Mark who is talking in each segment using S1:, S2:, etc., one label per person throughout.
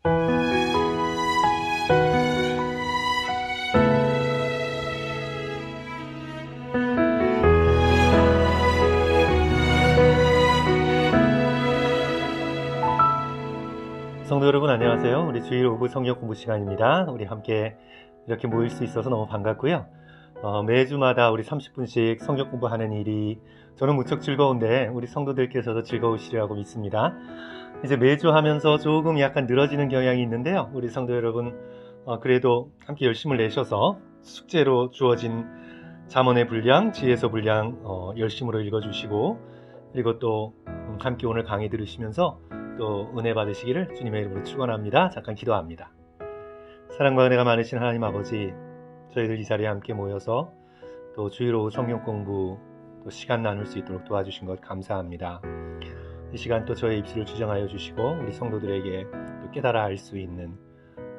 S1: 성도 여러분 안녕하세요. 우리 주일 오후 성경 공부 시간입니다. 우리 함께 이렇게 모일 수 있어서 너무 반갑고요. 매주마다 우리 30분씩 성경 공부하는 일이 저는 무척 즐거운데 우리 성도들께서도 즐거우시리라고 믿습니다. 이제 매주 하면서 조금 약간 늘어지는 경향이 있는데요. 우리 성도 여러분 그래도 함께 열심을 내셔서 숙제로 주어진 잠언의 분량, 지혜서 분량 열심으로 읽어주시고 그리고 또 함께 오늘 강의 들으시면서 또 은혜 받으시기를 주님의 이름으로 축원합니다. 잠깐 기도합니다. 사랑과 은혜가 많으신 하나님 아버지, 저희들 이 자리에 함께 모여서 또 주일 오후 성경 공부 또 시간 나눌 수 있도록 도와주신 것 감사합니다. 이 시간 또 저의 입술을 주정하여 주시고 우리 성도들에게 또 깨달아 알 수 있는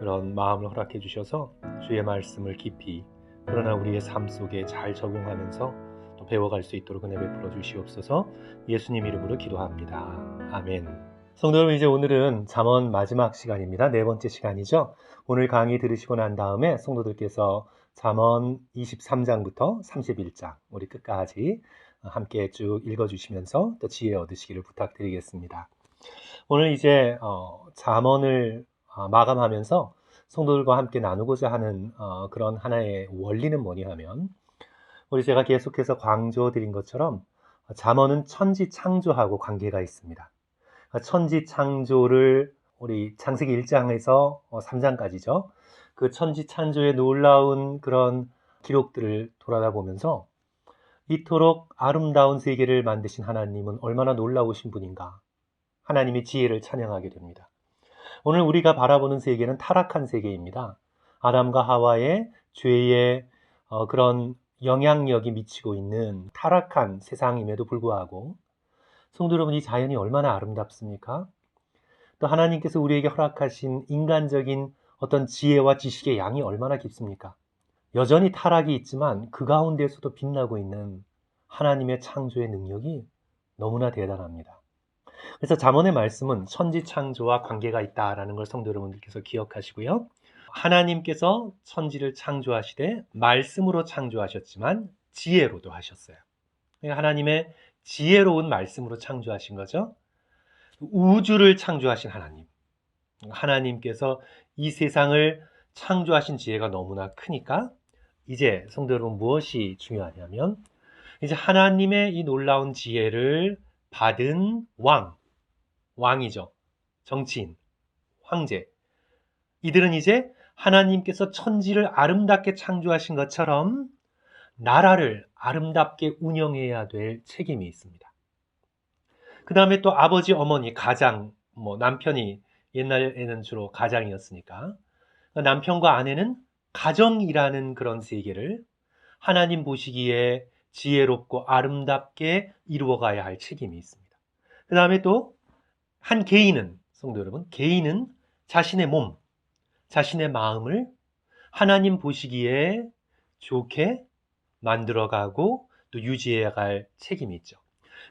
S1: 그런 마음을 허락해 주셔서 주의 말씀을 깊이 그러나 우리의 삶 속에 잘 적용하면서 또 배워갈 수 있도록 은혜 베풀어 주시옵소서. 예수님 이름으로 기도합니다. 아멘. 성도 여러분, 이제 오늘은 잠언 마지막 시간입니다. 네 번째 시간이죠. 오늘 강의 들으시고 난 다음에 성도들께서 잠언 23장부터 31장 우리 끝까지 함께 쭉 읽어주시면서 또 지혜 얻으시기를 부탁드리겠습니다. 오늘 이제 잠언을 마감하면서 성도들과 함께 나누고자 하는 그런 하나의 원리는 뭐냐 하면 우리 제가 계속해서 강조드린 것처럼 잠언은 천지 창조하고 관계가 있습니다. 천지 창조를 우리 창세기 1장에서 3장까지죠. 그 천지 창조의 놀라운 그런 기록들을 돌아다 보면서 이토록 아름다운 세계를 만드신 하나님은 얼마나 놀라우신 분인가. 하나님의 지혜를 찬양하게 됩니다. 오늘 우리가 바라보는 세계는 타락한 세계입니다. 아담과 하와의 죄의 그런 영향력이 미치고 있는 타락한 세상임에도 불구하고 성도 여러분, 이 자연이 얼마나 아름답습니까? 또 하나님께서 우리에게 허락하신 인간적인 어떤 지혜와 지식의 양이 얼마나 깊습니까? 여전히 타락이 있지만 그 가운데서도 빛나고 있는 하나님의 창조의 능력이 너무나 대단합니다. 그래서 잠언의 말씀은 천지 창조와 관계가 있다라는 걸 성도 여러분들께서 기억하시고요. 하나님께서 천지를 창조하시되 말씀으로 창조하셨지만 지혜로도 하셨어요. 하나님의 지혜로운 말씀으로 창조하신 거죠. 우주를 창조하신 하나님. 하나님께서 이 세상을 창조하신 지혜가 너무나 크니까 이제 성도 여러분 무엇이 중요하냐면 이제 하나님의 이 놀라운 지혜를 받은 왕이죠. 정치인, 황제. 이들은 이제 하나님께서 천지를 아름답게 창조하신 것처럼 나라를 아름답게 운영해야 될 책임이 있습니다. 그 다음에 또 아버지, 어머니, 가장, 남편이 옛날에는 주로 가장이었으니까 남편과 아내는 가정이라는 그런 세계를 하나님 보시기에 지혜롭고 아름답게 이루어가야 할 책임이 있습니다. 그 다음에 또 한 개인은, 성도 여러분, 개인은 자신의 몸, 자신의 마음을 하나님 보시기에 좋게 만들어가고 또 유지해야 할 책임이 있죠.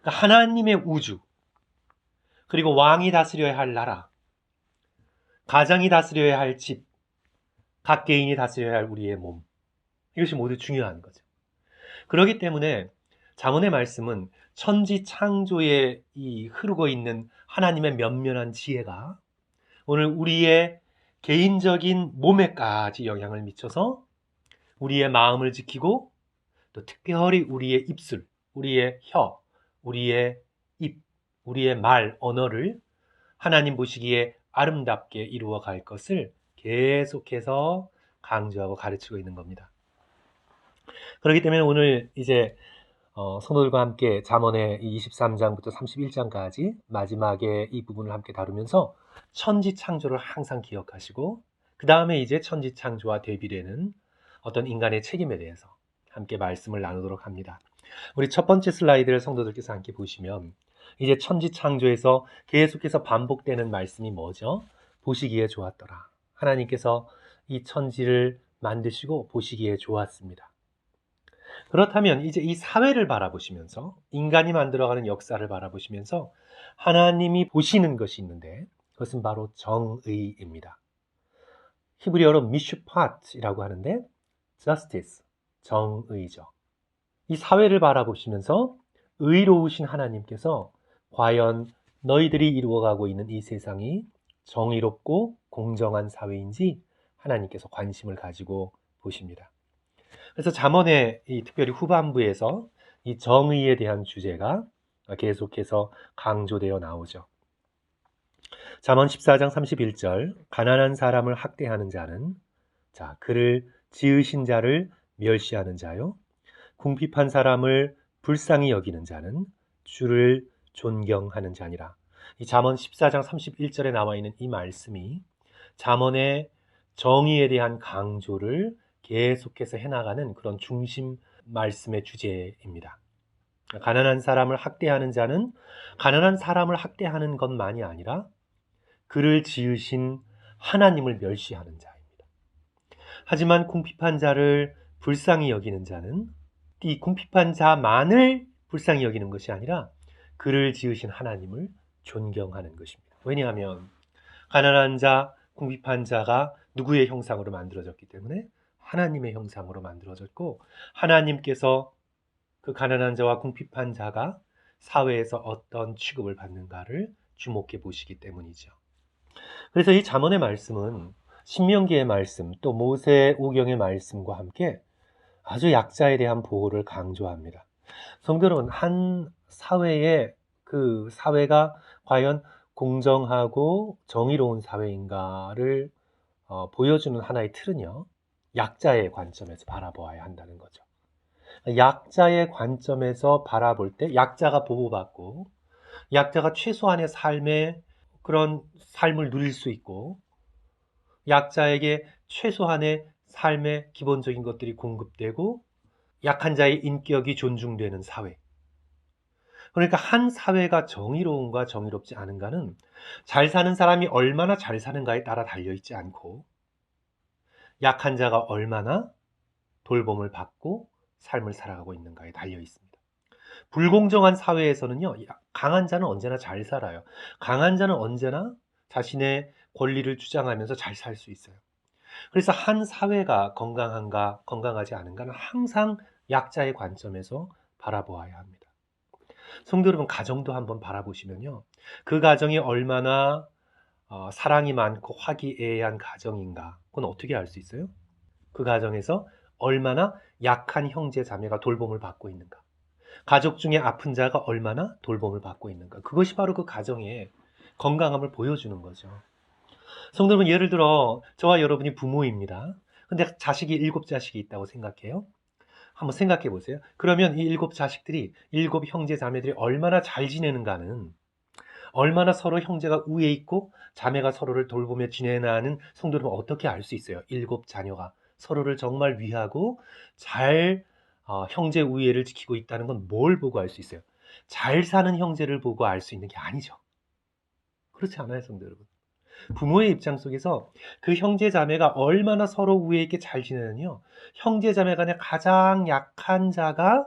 S1: 그러니까 하나님의 우주, 그리고 왕이 다스려야 할 나라, 가장이 다스려야 할 집, 각 개인이 다스려야 할 우리의 몸, 이것이 모두 중요한 거죠. 그렇기 때문에 잠언의 말씀은 천지 창조에 이 흐르고 있는 하나님의 면면한 지혜가 오늘 우리의 개인적인 몸에까지 영향을 미쳐서 우리의 마음을 지키고 또 특별히 우리의 입술, 우리의 혀, 우리의 입, 우리의 말, 언어를 하나님 보시기에 아름답게 이루어 갈 것을 계속해서 강조하고 가르치고 있는 겁니다. 그렇기 때문에 오늘 이제 성도들과 함께 잠언의 23장부터 31장까지 마지막에 이 부분을 함께 다루면서 천지 창조를 항상 기억하시고 그 다음에 이제 천지 창조와 대비되는 어떤 인간의 책임에 대해서 함께 말씀을 나누도록 합니다. 우리 첫 번째 슬라이드를 성도들께서 함께 보시면 이제 천지 창조에서 계속해서 반복되는 말씀이 뭐죠? 보시기에 좋았더라. 하나님께서 이 천지를 만드시고 보시기에 좋았습니다. 그렇다면 이제 이 사회를 바라보시면서 인간이 만들어가는 역사를 바라보시면서 하나님이 보시는 것이 있는데 그것은 바로 정의입니다. 히브리어로 미슈팟이라고 하는데 justice, 정의죠. 이 사회를 바라보시면서 의로우신 하나님께서 과연 너희들이 이루어가고 있는 이 세상이 정의롭고 공정한 사회인지 하나님께서 관심을 가지고 보십니다. 그래서 잠언의 특별히 후반부에서 이 정의에 대한 주제가 계속해서 강조되어 나오죠. 잠언 14장 31절 가난한 사람을 학대하는 자는 그를 지으신 자를 멸시하는 자요 궁핍한 사람을 불쌍히 여기는 자는 주를 존경하는 자니라. 이 잠언 14장 31절에 나와 있는 이 말씀이 잠언의 정의에 대한 강조를 계속해서 해나가는 그런 중심 말씀의 주제입니다. 가난한 사람을 학대하는 자는 가난한 사람을 학대하는 것만이 아니라 그를 지으신 하나님을 멸시하는 자입니다. 하지만 궁핍한 자를 불쌍히 여기는 자는 이 궁핍한 자만을 불쌍히 여기는 것이 아니라 그를 지으신 하나님을 존경하는 것입니다. 왜냐하면 가난한 자, 궁핍한 자가 누구의 형상으로 만들어졌기 때문에 하나님의 형상으로 만들어졌고 하나님께서 그 가난한 자와 궁핍한 자가 사회에서 어떤 취급을 받는가를 주목해 보시기 때문이죠. 그래서 이 잠언의 말씀은 신명기의 말씀 또 모세오경의 말씀과 함께 아주 약자에 대한 보호를 강조합니다. 성도 여러분, 한 사회의 그 사회가 과연 공정하고 정의로운 사회인가를 보여주는 하나의 틀은요, 약자의 관점에서 바라보아야 한다는 거죠. 약자의 관점에서 바라볼 때 약자가 보호받고 약자가 최소한의 삶의 그런 삶을 누릴 수 있고 약자에게 최소한의 삶의 기본적인 것들이 공급되고 약한 자의 인격이 존중되는 사회. 그러니까 한 사회가 정의로운가 정의롭지 않은가는 잘 사는 사람이 얼마나 잘 사는가에 따라 달려있지 않고 약한 자가 얼마나 돌봄을 받고 삶을 살아가고 있는가에 달려있습니다. 불공정한 사회에서는요, 강한 자는 언제나 잘 살아요. 강한 자는 언제나 자신의 권리를 주장하면서 잘 살 수 있어요. 그래서 한 사회가 건강한가, 건강하지 않은가는 항상 약자의 관점에서 바라보아야 합니다. 성도 여러분, 가정도 한번 바라보시면요. 그 가정이 얼마나 사랑이 많고 화기애애한 가정인가, 그건 어떻게 알 수 있어요? 그 가정에서 얼마나 약한 형제 자매가 돌봄을 받고 있는가. 가족 중에 아픈 자가 얼마나 돌봄을 받고 있는가. 그것이 바로 그 가정의 건강함을 보여주는 거죠. 성도 여러분, 예를 들어 저와 여러분이 부모입니다. 근데 자식이 7자식이 있다고 생각해요. 한번 생각해 보세요. 그러면 이 7자식들이 7형제 자매들이 얼마나 잘 지내는가는 얼마나 서로 형제가 우애 있고 자매가 서로를 돌보며 지내나는 성도 여러분 어떻게 알 수 있어요? 7자녀가 서로를 정말 위하고 잘 형제 우애를 지키고 있다는 건 뭘 보고 알 수 있어요? 잘 사는 형제를 보고 알 수 있는 게 아니죠. 그렇지 않아요, 성도 여러분. 부모의 입장 속에서 그 형제 자매가 얼마나 서로 우애 있게 잘 지내느냐, 형제 자매 간에 가장 약한 자가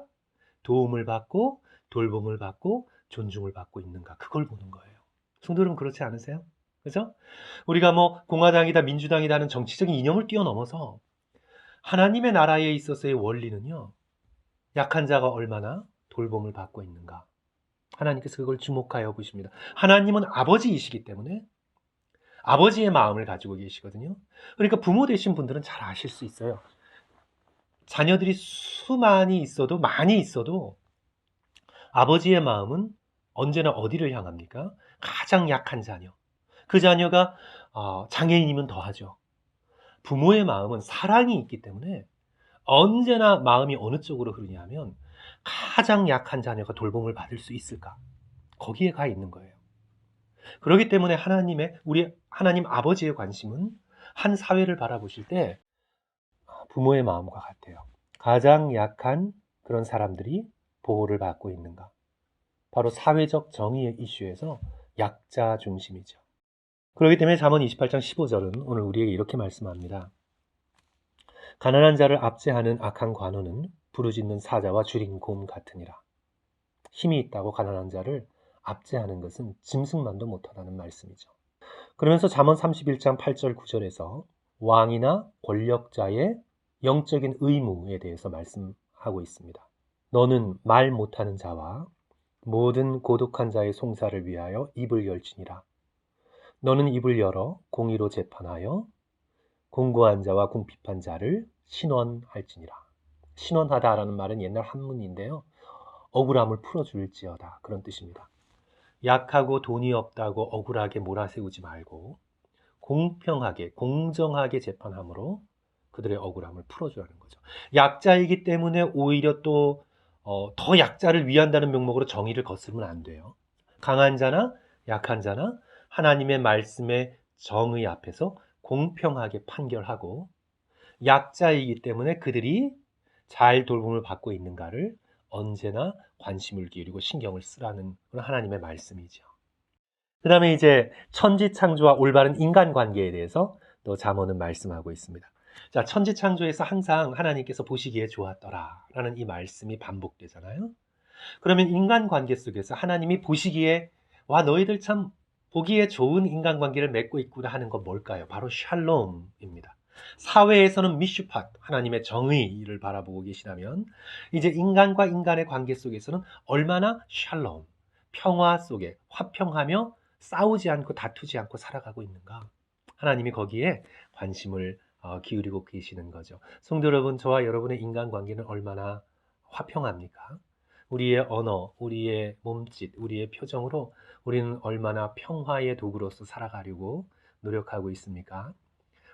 S1: 도움을 받고 돌봄을 받고 존중을 받고 있는가, 그걸 보는 거예요. 성도 여러분 그렇지 않으세요? 그죠? 우리가 뭐 공화당이다 민주당이다는 정치적인 이념을 뛰어넘어서 하나님의 나라에 있어서의 원리는요, 약한 자가 얼마나 돌봄을 받고 있는가, 하나님께서 그걸 주목하여 보십니다. 하나님은 아버지이시기 때문에 아버지의 마음을 가지고 계시거든요. 그러니까 부모 되신 분들은 잘 아실 수 있어요. 자녀들이 수많이 있어도 많이 있어도 아버지의 마음은 언제나 어디를 향합니까? 가장 약한 자녀. 그 자녀가 장애인이면 더하죠. 부모의 마음은 사랑이 있기 때문에 언제나 마음이 어느 쪽으로 흐르냐면 가장 약한 자녀가 돌봄을 받을 수 있을까? 거기에 가 있는 거예요. 그렇기 때문에 우리 하나님 아버지의 관심은 한 사회를 바라보실 때 부모의 마음과 같아요. 가장 약한 그런 사람들이 보호를 받고 있는가? 바로 사회적 정의의 이슈에서 약자 중심이죠. 그렇기 때문에 잠언 28장 15절은 오늘 우리에게 이렇게 말씀합니다. 가난한 자를 압제하는 악한 관원은 부르짖는 사자와 줄인 곰 같으니라. 힘이 있다고 가난한 자를 압제하는 것은 짐승만도 못하다는 말씀이죠. 그러면서 잠언 31장 8절 9절에서 왕이나 권력자의 영적인 의무에 대해서 말씀하고 있습니다. 너는 말 못하는 자와 모든 고독한 자의 송사를 위하여 입을 열지니라. 너는 입을 열어 공의로 재판하여 공고한 자와 궁핍한 자를 신원할지니라. 신원하다라는 말은 옛날 한문인데요. 억울함을 풀어줄지어다, 그런 뜻입니다. 약하고 돈이 없다고 억울하게 몰아세우지 말고 공평하게 공정하게 재판함으로 그들의 억울함을 풀어주라는 거죠. 약자이기 때문에 오히려 또 더 약자를 위한다는 명목으로 정의를 거스르면 안 돼요. 강한 자나 약한 자나 하나님의 말씀의 정의 앞에서 공평하게 판결하고, 약자이기 때문에 그들이 잘 돌봄을 받고 있는가를 언제나 관심을 기울이고 신경을 쓰라는 그런 하나님의 말씀이죠. 그 다음에 이제 천지창조와 올바른 인간관계에 대해서 또 잠언은 말씀하고 있습니다. 자, 천지창조에서 항상 하나님께서 보시기에 좋았더라 라는 이 말씀이 반복되잖아요. 그러면 인간관계 속에서 하나님이 보시기에 와, 너희들 참 보기에 좋은 인간관계를 맺고 있구나 하는 건 뭘까요? 바로 샬롬입니다. 사회에서는 미슈팟, 하나님의 정의를 바라보고 계시다면, 이제 인간과 인간의 관계 속에서는 얼마나 샬롬, 평화 속에 화평하며 싸우지 않고 다투지 않고 살아가고 있는가? 하나님이 거기에 관심을 기울이고 계시는 거죠. 성도 여러분, 저와 여러분의 인간관계는 얼마나 화평합니까? 우리의 언어, 우리의 몸짓, 우리의 표정으로 우리는 얼마나 평화의 도구로서 살아가려고 노력하고 있습니까?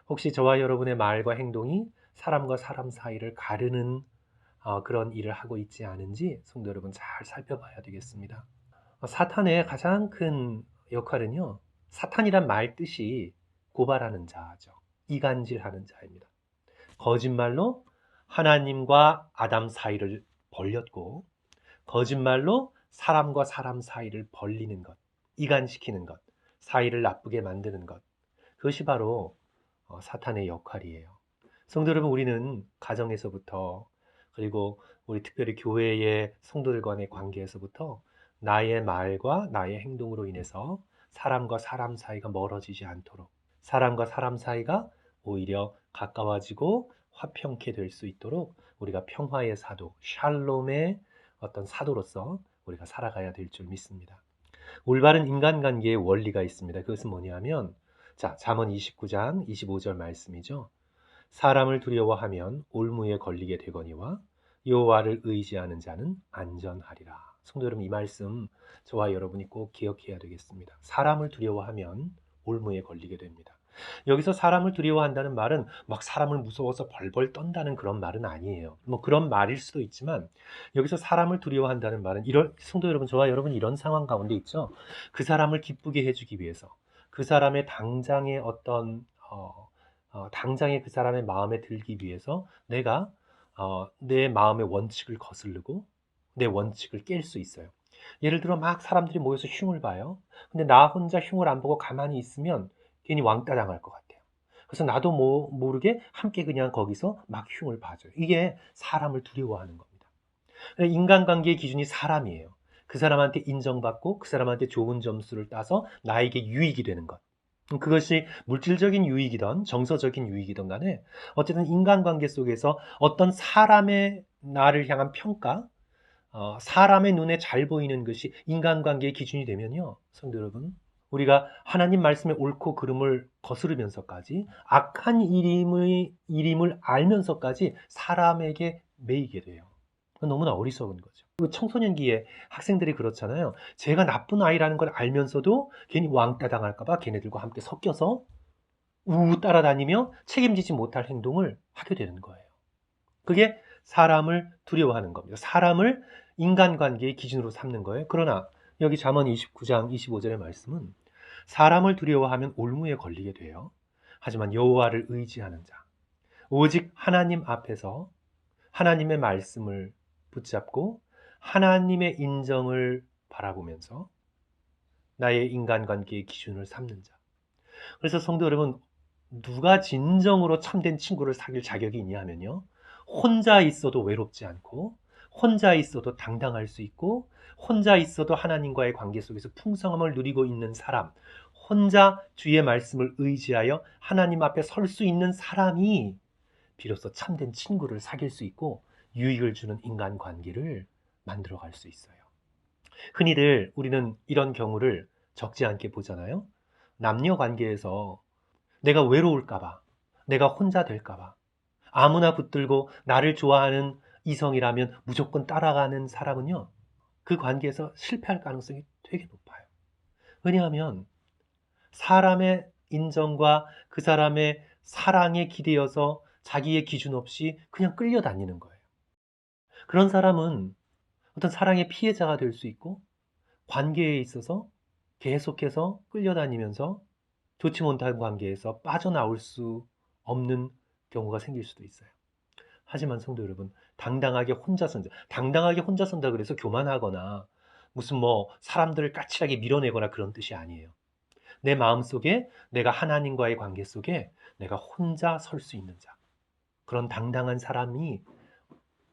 S1: 혹시 저와 여러분의 말과 행동이 사람과 사람 사이를 가르는 그런 일을 하고 있지 않은지 성도 여러분 잘 살펴봐야 되겠습니다. 사탄의 가장 큰 역할은요, 사탄이란 말 뜻이 고발하는 자죠. 이간질하는 자입니다. 거짓말로 하나님과 아담 사이를 벌렸고, 거짓말로 사람과 사람 사이를 벌리는 것, 이간시키는 것, 사이를 나쁘게 만드는 것, 그것이 바로 사탄의 역할이에요. 성도 여러분, 우리는 가정에서부터, 그리고 우리 특별히 교회의 성도들 간의 관계에서부터 나의 말과 나의 행동으로 인해서 사람과 사람 사이가 멀어지지 않도록, 사람과 사람 사이가 오히려 가까워지고 화평케 될 수 있도록 우리가 평화의 사도, 샬롬의 어떤 사도로서 우리가 살아가야 될 줄 믿습니다. 올바른 인간관계의 원리가 있습니다. 그것은 뭐냐면, 자, 잠언 29장 25절 말씀이죠. 사람을 두려워하면 올무에 걸리게 되거니와 여호와를 의지하는 자는 안전하리라. 성도 여러분, 이 말씀 저와 여러분이 꼭 기억해야 되겠습니다. 사람을 두려워하면 올무에 걸리게 됩니다. 여기서 사람을 두려워한다는 말은 막 사람을 무서워서 벌벌 떤다는 그런 말은 아니에요. 뭐 그런 말일 수도 있지만, 여기서 사람을 두려워한다는 말은, 이런 성도 여러분, 저와 여러분 이런 상황 가운데 있죠. 그 사람을 기쁘게 해주기 위해서, 그 사람의 당장의 어떤 당장에 그 사람의 마음에 들기 위해서 내가 내 마음의 원칙을 거스르고 내 원칙을 깰 수 있어요. 예를 들어 막 사람들이 모여서 흉을 봐요. 근데 나 혼자 흉을 안 보고 가만히 있으면 괜히 왕따 당할 것 같아요. 그래서 나도 모르게 함께 그냥 거기서 막 흉을 봐줘요. 이게 사람을 두려워하는 겁니다. 인간관계의 기준이 사람이에요. 그 사람한테 인정받고 그 사람한테 좋은 점수를 따서 나에게 유익이 되는 것. 그것이 물질적인 유익이든 정서적인 유익이든 간에 어쨌든 인간관계 속에서 어떤 사람의 나를 향한 평가, 사람의 눈에 잘 보이는 것이 인간관계의 기준이 되면요, 성도 여러분, 우리가 하나님 말씀의 옳고 그름을 거스르면서까지 악한 일임을 알면서까지 사람에게 매이게 돼요. 너무나 어리석은 거죠. 청소년기에 학생들이 그렇잖아요. 제가 나쁜 아이라는 걸 알면서도 괜히 왕따 당할까봐 걔네들과 함께 섞여서 우우 따라다니며 책임지지 못할 행동을 하게 되는 거예요. 그게 사람을 두려워하는 겁니다. 사람을 인간관계의 기준으로 삼는 거예요. 그러나 여기 잠언 29장 25절의 말씀은 사람을 두려워하면 올무에 걸리게 돼요. 하지만 여호와를 의지하는 자, 오직 하나님 앞에서 하나님의 말씀을 붙잡고 하나님의 인정을 바라보면서 나의 인간관계의 기준을 삼는 자. 그래서 성도 여러분, 누가 진정으로 참된 친구를 사귈 자격이 있냐 하면요, 혼자 있어도 외롭지 않고, 혼자 있어도 당당할 수 있고, 혼자 있어도 하나님과의 관계 속에서 풍성함을 누리고 있는 사람, 혼자 주의 말씀을 의지하여 하나님 앞에 설 수 있는 사람이 비로소 참된 친구를 사귈 수 있고 유익을 주는 인간관계를 만들어갈 수 있어요. 흔히들 우리는 이런 경우를 적지 않게 보잖아요. 남녀 관계에서 내가 외로울까 봐, 내가 혼자 될까 봐, 아무나 붙들고 나를 좋아하는 이성이라면 무조건 따라가는 사람은요, 그 관계에서 실패할 가능성이 되게 높아요. 왜냐하면 사람의 인정과 그 사람의 사랑에 기대어서 자기의 기준 없이 그냥 끌려다니는 거예요. 그런 사람은 어떤 사랑의 피해자가 될 수 있고 관계에 있어서 계속해서 끌려다니면서 좋지 못한 관계에서 빠져나올 수 없는 경우가 생길 수도 있어요. 하지만 성도 여러분, 당당하게 혼자 선다 그래서 교만하거나 무슨 뭐 사람들을 까칠하게 밀어내거나 그런 뜻이 아니에요. 내 마음속에 내가 하나님과의 관계 속에 내가 혼자 설 수 있는 자. 그런 당당한 사람이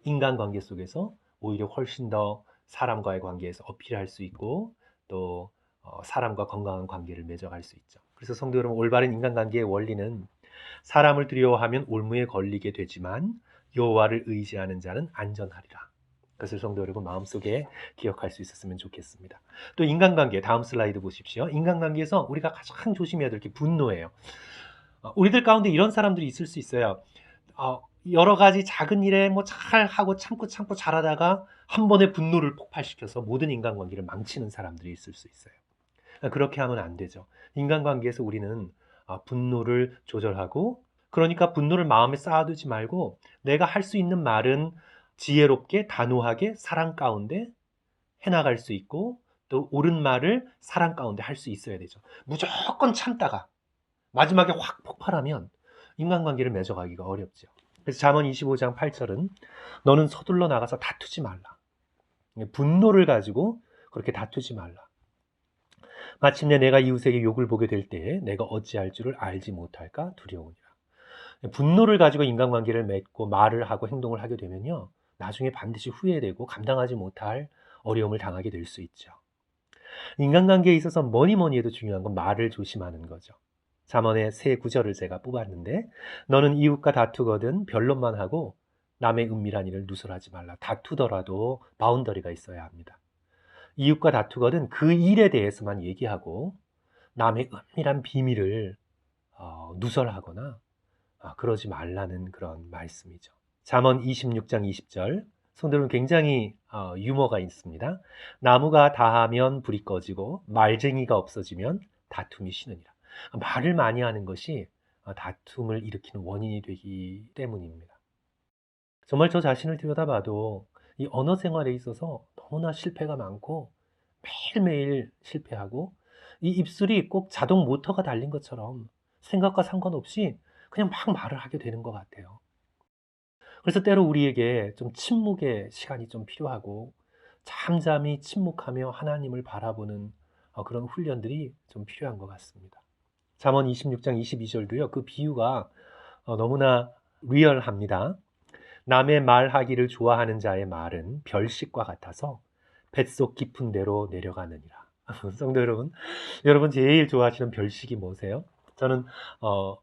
S1: 인간관계 속에서 오히려 훨씬 더 사람과의 관계에서 어필할 수 있고 또 사람과 건강한 관계를 맺어갈 수 있죠. 그래서 성도 여러분, 올바른 인간관계의 원리는 사람을 두려워하면 올무에 걸리게 되지만 여호와를 의지하는 자는 안전하리라. 그것을 성도 여러분 마음속에 기억할 수 있었으면 좋겠습니다. 또 인간관계, 다음 슬라이드 보십시오. 인간관계에서 우리가 가장 조심해야 될 게 분노예요. 우리들 가운데 이런 사람들이 있을 수 있어요. 여러 가지 작은 일에 뭐 잘하고 참고 잘하다가 한 번에 분노를 폭발시켜서 모든 인간관계를 망치는 사람들이 있을 수 있어요. 그렇게 하면 안 되죠. 인간관계에서 우리는 분노를 조절하고, 그러니까 분노를 마음에 쌓아두지 말고 내가 할 수 있는 말은 지혜롭게 단호하게 사랑 가운데 해나갈 수 있고 또 옳은 말을 사랑 가운데 할 수 있어야 되죠. 무조건 참다가 마지막에 확 폭발하면 인간관계를 맺어가기가 어렵죠. 그래서 잠언 25장 8절은 너는 서둘러 나가서 다투지 말라. 분노를 가지고 그렇게 다투지 말라. 마침내 내가 이웃에게 욕을 보게 될 때에 내가 어찌할 줄을 알지 못할까 두려우니라. 분노를 가지고 인간관계를 맺고 말을 하고 행동을 하게 되면요, 나중에 반드시 후회되고 감당하지 못할 어려움을 당하게 될 수 있죠. 인간관계에 있어서 뭐니 해도 중요한 건 말을 조심하는 거죠. 잠언의 세 구절을 제가 뽑았는데, 너는 이웃과 다투거든 변론만 하고 남의 은밀한 일을 누설하지 말라. 다투더라도 바운더리가 있어야 합니다. 이웃과 다투거든 그 일에 대해서만 얘기하고 남의 은밀한 비밀을 누설하거나 그러지 말라는 그런 말씀이죠. 잠언 26장 20절, 성도는 굉장히 유머가 있습니다. 나무가 다하면 불이 꺼지고 말쟁이가 없어지면 다툼이 쉬느니라. 말을 많이 하는 것이 다툼을 일으키는 원인이 되기 때문입니다. 정말 저 자신을 들여다봐도 이 언어 생활에 있어서 너무나 실패가 많고 매일매일 실패하고 이 입술이 꼭 자동 모터가 달린 것처럼 생각과 상관없이 그냥 막 말을 하게 되는 것 같아요. 그래서 때로 우리에게 좀 침묵의 시간이 좀 필요하고 잠잠히 침묵하며 하나님을 바라보는 그런 훈련들이 좀 필요한 것 같습니다. 잠언 26장 22절도요. 그 비유가 너무나 리얼합니다. 남의 말하기를 좋아하는 자의 말은 별식과 같아서 뱃속 깊은 데로 내려가느니라. 성도 여러분, 여러분 제일 좋아하시는 별식이 뭐세요? 저는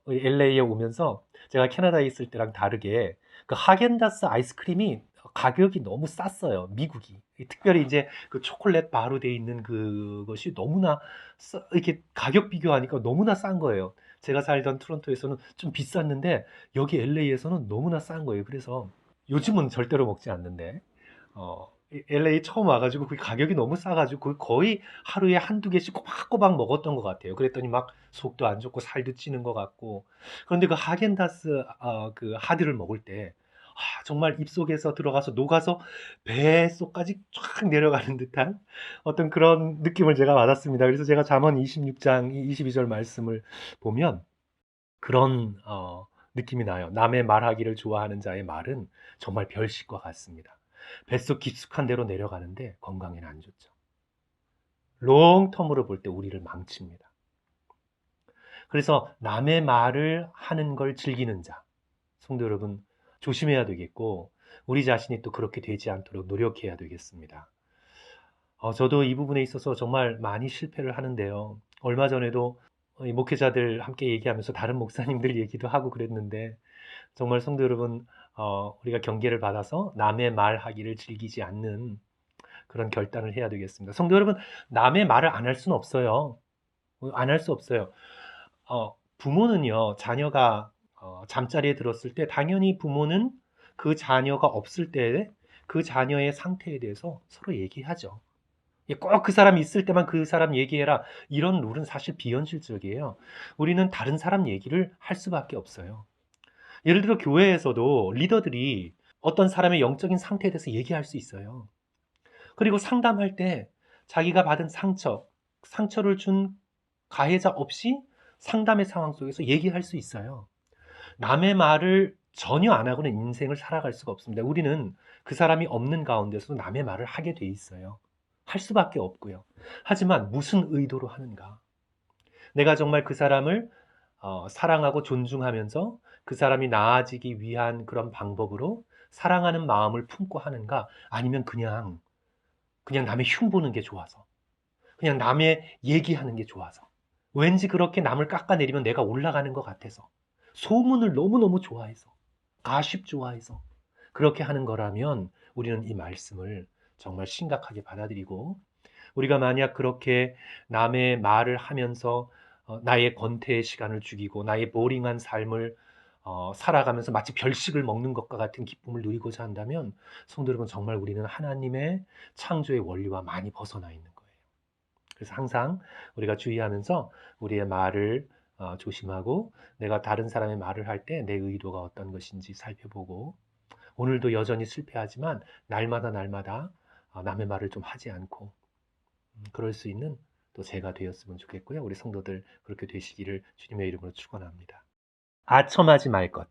S1: LA에 오면서 제가 캐나다에 있을 때랑 다르게 그 하겐다스 아이스크림이 가격이 너무 쌌어요. 미국이. 특별히 이제 그 초콜릿 바로 돼 있는 그것이 너무나 이렇게 가격 비교하니까 너무나 싼 거예요. 제가 살던 토론토에서는 좀 비쌌는데 여기 LA에서는 너무나 싼 거예요. 그래서 요즘은 절대로 먹지 않는데 LA 처음 와가지고 그 가격이 너무 싸가지고 거의 하루에 한두 개씩 꼬박꼬박 먹었던 것 같아요. 그랬더니 막 속도 안 좋고 살도 찌는 것 같고. 그런데 그 하겐다스 그 하드를 먹을 때 정말 입속에서 들어가서 녹아서 뱃속까지 쫙 내려가는 듯한 어떤 그런 느낌을 제가 받았습니다. 그래서 제가 잠언 26장 22절 말씀을 보면 그런 느낌이 나요. 남의 말하기를 좋아하는 자의 말은 정말 별식과 같습니다. 뱃속 깊숙한 데로 내려가는데 건강에는 안 좋죠. 롱텀으로 볼 때 우리를 망칩니다. 그래서 남의 말을 하는 걸 즐기는 자, 성도 여러분 조심해야 되겠고 우리 자신이 또 그렇게 되지 않도록 노력해야 되겠습니다. 저도 이 부분에 있어서 정말 많이 실패를 하는데요. 얼마 전에도 이 목회자들 함께 얘기하면서 다른 목사님들 얘기도 하고 그랬는데 정말 성도 여러분, 우리가 경계를 받아서 남의 말하기를 즐기지 않는 그런 결단을 해야 되겠습니다. 성도 여러분, 남의 말을 안 할 수는 없어요. 안 할 수 없어요. 부모는요, 자녀가 잠자리에 들었을 때 당연히 부모는 그 자녀가 없을 때 그 자녀의 상태에 대해서 서로 얘기하죠. 꼭 그 사람이 있을 때만 그 사람 얘기해라. 이런 룰은 사실 비현실적이에요. 우리는 다른 사람 얘기를 할 수밖에 없어요. 예를 들어 교회에서도 리더들이 어떤 사람의 영적인 상태에 대해서 얘기할 수 있어요. 그리고 상담할 때 자기가 받은 상처를 준 가해자 없이 상담의 상황 속에서 얘기할 수 있어요. 남의 말을 전혀 안 하고는 인생을 살아갈 수가 없습니다. 우리는 그 사람이 없는 가운데서도 남의 말을 하게 돼 있어요. 할 수밖에 없고요. 하지만 무슨 의도로 하는가? 내가 정말 그 사람을 사랑하고 존중하면서 그 사람이 나아지기 위한 그런 방법으로 사랑하는 마음을 품고 하는가? 아니면 그냥 남의 흉보는 게 좋아서, 그냥 남의 얘기하는 게 좋아서, 왠지 그렇게 남을 깎아내리면 내가 올라가는 것 같아서, 소문을 너무너무 좋아해서, 가십 좋아해서 그렇게 하는 거라면 우리는 이 말씀을 정말 심각하게 받아들이고, 우리가 만약 그렇게 남의 말을 하면서 나의 권태의 시간을 죽이고 나의 보링한 삶을 살아가면서 마치 별식을 먹는 것과 같은 기쁨을 누리고자 한다면 성도 여러분, 정말 우리는 하나님의 창조의 원리와 많이 벗어나 있는 거예요. 그래서 항상 우리가 주의하면서 우리의 말을 조심하고, 내가 다른 사람의 말을 할 때 내 의도가 어떤 것인지 살펴보고, 오늘도 여전히 실패하지만 날마다 남의 말을 좀 하지 않고 그럴 수 있는 또 제가 되었으면 좋겠고요. 우리 성도들 그렇게 되시기를 주님의 이름으로 축원합니다. 아첨하지 말 것.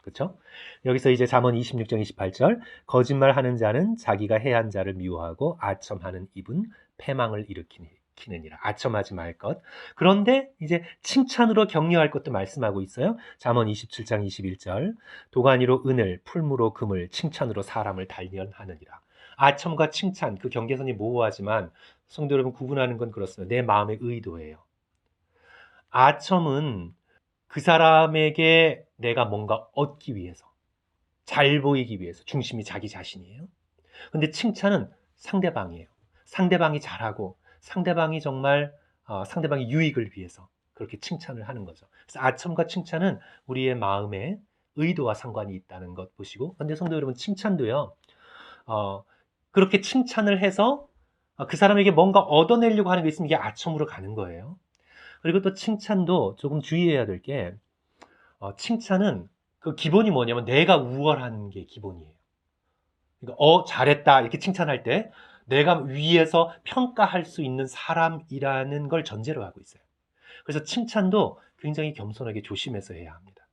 S1: 그렇죠? 여기서 이제 잠언 26장 28절, 거짓말하는 자는 자기가 해한 자를 미워하고 아첨하는 입은 패망을 일으키느니라. 아첨하지 말 것. 그런데 이제 칭찬으로 격려할 것도 말씀하고 있어요. 잠언 27장 21절, 도가니로 은을, 풀무로 금을, 칭찬으로 사람을 단련하느니라. 아첨과 칭찬, 그 경계선이 모호하지만 성도 여러분, 구분하는 건 그렇습니다. 내 마음의 의도예요. 아첨은 그 사람에게 내가 뭔가 얻기 위해서, 잘 보이기 위해서, 중심이 자기 자신이에요. 근데 칭찬은 상대방이에요. 상대방이 잘하고 상대방이 정말 상대방의 유익을 위해서 그렇게 칭찬을 하는 거죠. 그래서 아첨과 칭찬은 우리의 마음의 의도와 상관이 있다는 것 보시고, 근데 성도 여러분, 칭찬도요, 그렇게 칭찬을 해서 그 사람에게 뭔가 얻어내려고 하는 게 있으면 이게 아첨으로 가는 거예요. 그리고 또 칭찬도 조금 주의해야 될 게, 칭찬은 그 기본이 뭐냐면 내가 우월한 게 기본이에요. 그러니까 잘했다 이렇게 칭찬할 때 내가 위에서 평가할 수 있는 사람이라는 걸 전제로 하고 있어요. 그래서 칭찬도 굉장히 겸손하게 조심해서 해야 합니다.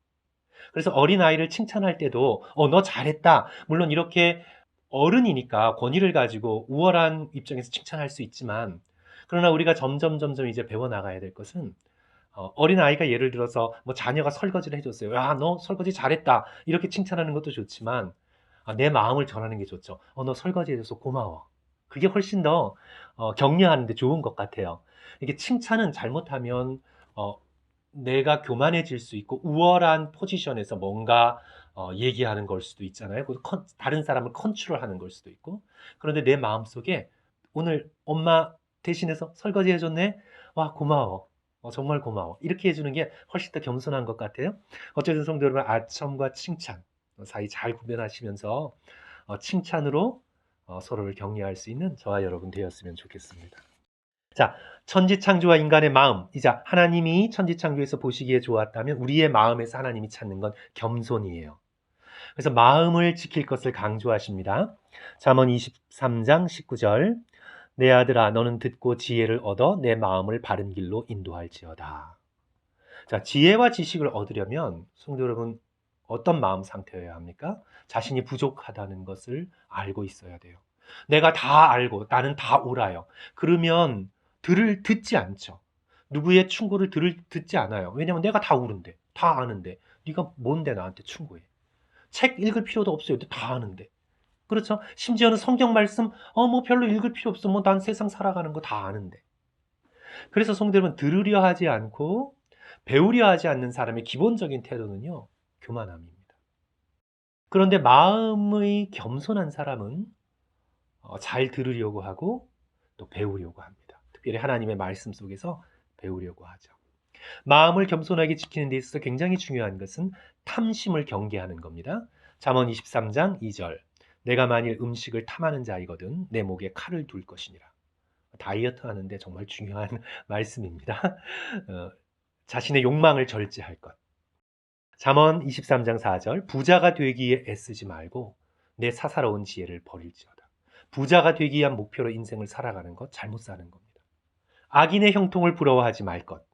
S1: 그래서 어린아이를 칭찬할 때도 너 잘했다. 물론 이렇게 어른이니까 권위를 가지고 우월한 입장에서 칭찬할 수 있지만, 그러나 우리가 점점 이제 배워나가야 될 것은, 어린아이가 예를 들어서 뭐 자녀가 설거지를 해줬어요. 야, 너 설거지 잘했다. 이렇게 칭찬하는 것도 좋지만, 내 마음을 전하는 게 좋죠. 너 설거지 해줘서 고마워. 그게 훨씬 더 격려하는 데 좋은 것 같아요. 이게 칭찬은 잘못하면 내가 교만해질 수 있고 우월한 포지션에서 뭔가 얘기하는 걸 수도 있잖아요. 다른 사람을 컨트롤하는 걸 수도 있고. 그런데 내 마음속에 오늘 엄마 대신해서 설거지 해줬네. 와, 고마워. 정말 고마워. 이렇게 해주는 게 훨씬 더 겸손한 것 같아요. 어쨌든 성도 여러분, 아첨과 칭찬 사이 잘 구별하시면서 칭찬으로 서로를 격려할 수 있는 저와 여러분 되었으면 좋겠습니다. 자, 천지창조와 인간의 마음. 이제 하나님이 천지창조에서 보시기에 좋았다면 우리의 마음에서 하나님이 찾는 건 겸손이에요. 그래서 마음을 지킬 것을 강조하십니다. 잠언 23장 19절, 내 아들아 너는 듣고 지혜를 얻어 내 마음을 바른 길로 인도할지어다. 자, 지혜와 지식을 얻으려면 성도 여러분, 어떤 마음 상태여야 합니까? 자신이 부족하다는 것을 알고 있어야 돼요. 내가 다 알고 나는 다 옳아요. 그러면 듣지 않죠. 누구의 충고를 듣지 않아요. 왜냐면 내가 다 옳은데, 다 아는데, 네가 뭔데 나한테 충고해. 책 읽을 필요도 없어요. 다 아는데. 그렇죠? 심지어는 성경 말씀, 뭐 별로 읽을 필요 없어. 뭐 난 세상 살아가는 거 다 아는데. 그래서 성도 여러분, 들으려 하지 않고 배우려 하지 않는 사람의 기본적인 태도는요, 교만함입니다. 그런데 마음의 겸손한 사람은 잘 들으려고 하고 또 배우려고 합니다. 특별히 하나님의 말씀 속에서 배우려고 하죠. 마음을 겸손하게 지키는 데 있어서 굉장히 중요한 것은 탐심을 경계하는 겁니다. 잠언 23장 2절. 내가 만일 음식을 탐하는 자이거든 내 목에 칼을 둘 것이니라. 다이어트 하는데 정말 중요한 말씀입니다. 자신의 욕망을 절제할 것. 잠언 23장 4절. 부자가 되기에 애쓰지 말고 내 사사로운 지혜를 버릴지어다. 부자가 되기 위한 목표로 인생을 살아가는 것 잘못 사는 겁니다. 악인의 형통을 부러워하지 말 것.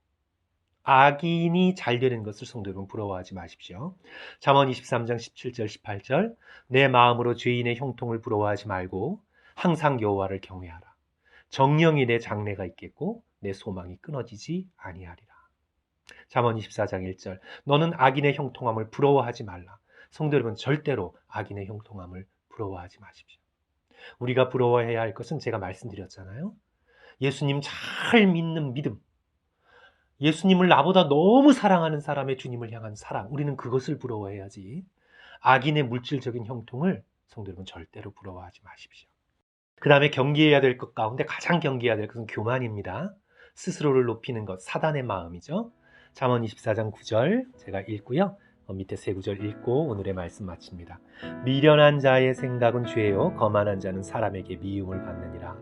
S1: 악인이 잘 되는 것을 성도 여러분 부러워하지 마십시오. 잠언 23장 17절 18절. 내 마음으로 죄인의 형통을 부러워하지 말고 항상 여호와를 경외하라. 정령이 내 장래가 있겠고 내 소망이 끊어지지 아니하리라. 잠언 24장 1절. 너는 악인의 형통함을 부러워하지 말라. 성도 여러분, 절대로 악인의 형통함을 부러워하지 마십시오. 우리가 부러워해야 할 것은 제가 말씀드렸잖아요. 예수님 잘 믿는 믿음. 예수님을 나보다 너무 사랑하는 사람의 주님을 향한 사랑. 우리는 그것을 부러워해야지. 악인의 물질적인 형통을 성도 여러분 절대로 부러워하지 마십시오. 그 다음에 경계해야 될 것 가운데 가장 경계해야 될 것은 교만입니다. 스스로를 높이는 것, 사단의 마음이죠. 잠언 24장 9절 제가 읽고요. 밑에 세 구절 읽고 오늘의 말씀 마칩니다. 미련한 자의 생각은 죄요 거만한 자는 사람에게 미움을 받느니라.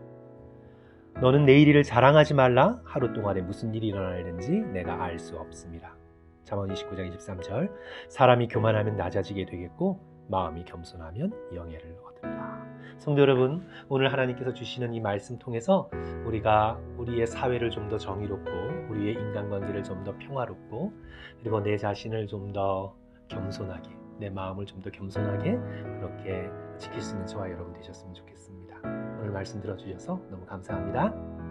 S1: 너는 내일 일을 자랑하지 말라. 하루 동안에 무슨 일이 일어나는지 내가 알 수 없습니다. 잠언 29장 23절. 사람이 교만하면 낮아지게 되겠고 마음이 겸손하면 영예를 얻으리라. 성도 여러분, 오늘 하나님께서 주시는 이 말씀 통해서 우리가 우리의 사회를 좀 더 정의롭고 우리의 인간관계를 좀 더 평화롭고 그리고 내 자신을 좀 더 겸손하게, 내 마음을 좀 더 겸손하게 그렇게 지킬 수 있는 저와 여러분 되셨으면 좋겠습니다. 오늘 말씀 들어주셔서 너무 감사합니다.